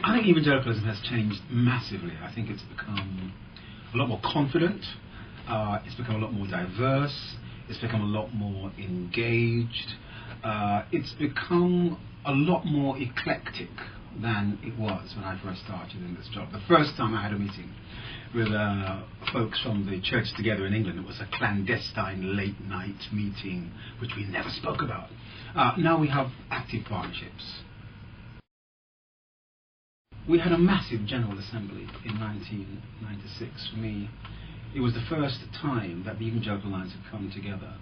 I think evangelicalism has changed massively. I think it's become a lot more confident, it's become a lot more diverse, it's become a lot more engaged, it's become a lot more eclectic than it was when I first started in this job. The first time I had a meeting with folks from the Church Together in England, it was a clandestine late night meeting which we never spoke about. Now we have active partnerships. We had a massive General Assembly in 1996. For me, it was the first time that the Evangelical lines had come together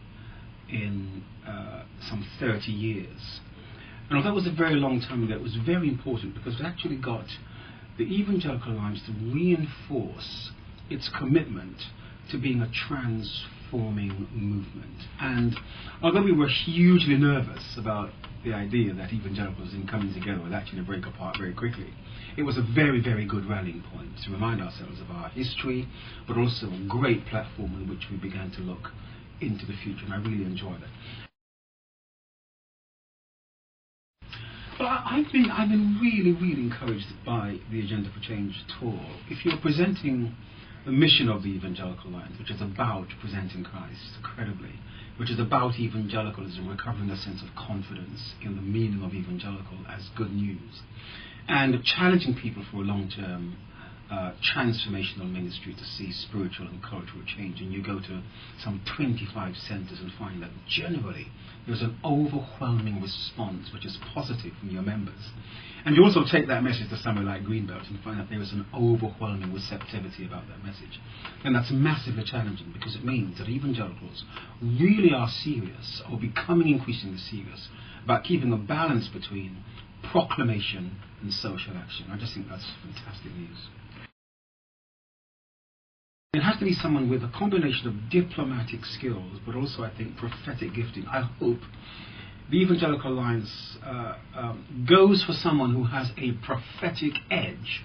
in some 30 years. And although it was a very long time ago, it was very important because it actually got the Evangelical lines to reinforce its commitment to being a transforming movement. And although we were hugely nervous about the idea that evangelicals in coming together would actually break apart very quickly, it was a very, very good rallying point to remind ourselves of our history, but also a great platform on which we began to look into the future, and I really enjoyed it. But I've been really, really encouraged by the Agenda for Change tour. If you're presenting the mission of the Evangelical Lines, which is about presenting Christ credibly, which is about evangelicalism, recovering a sense of confidence in the meaning of evangelical as good news, and challenging people for a long-term transformational ministry to see spiritual and cultural change, and you go to some 25 centres and find that generally there's an overwhelming response which is positive from your members. And you also take that message to somewhere like Greenbelt and find that there is an overwhelming receptivity about that message. And that's massively challenging because it means that evangelicals really are serious, or becoming increasingly serious, about keeping a balance between proclamation and social action. I just think that's fantastic news. It has to be someone with a combination of diplomatic skills, but also, I think, prophetic gifting. I hope the Evangelical Alliance goes for someone who has a prophetic edge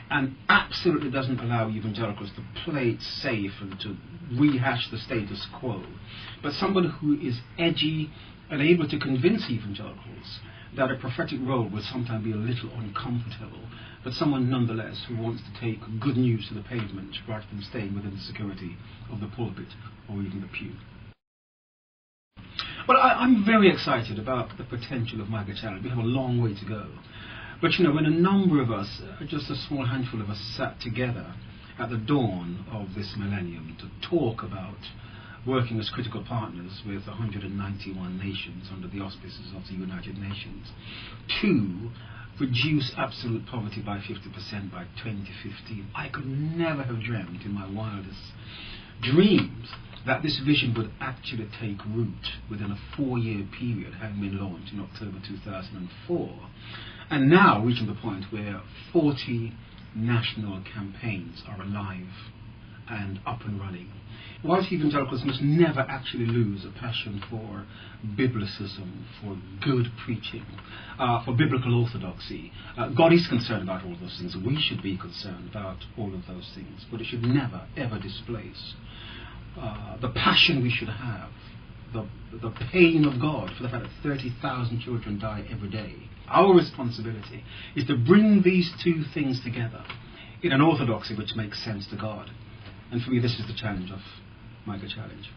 and absolutely doesn't allow evangelicals to play it safe and to rehash the status quo, but someone who is edgy and able to convince evangelicals that a prophetic role will sometimes be a little uncomfortable, but someone nonetheless who wants to take good news to the pavement rather than staying within the security of the pulpit or even the pew. Well, I'm very excited about the potential of Micah Challenge. We have a long way to go. But you know, when a number of us, just a small handful of us, sat together at the dawn of this millennium to talk about working as critical partners with 191 nations under the auspices of the United Nations to reduce absolute poverty by 50% by 2015. I could never have dreamt in my wildest dreams that this vision would actually take root within a 4-year period, having been launched in October 2004, and now reaching the point where 40 national campaigns are alive and up and running. Whilst evangelicals must never actually lose a passion for biblicism, for good preaching, for biblical orthodoxy, God is concerned about all those things. We should be concerned about all of those things, but it should never, ever displace the passion we should have, the pain of God for the fact that 30,000 children die every day. Our responsibility is to bring these two things together in an orthodoxy which makes sense to God. And for me, this is the challenge of Micah Challenge.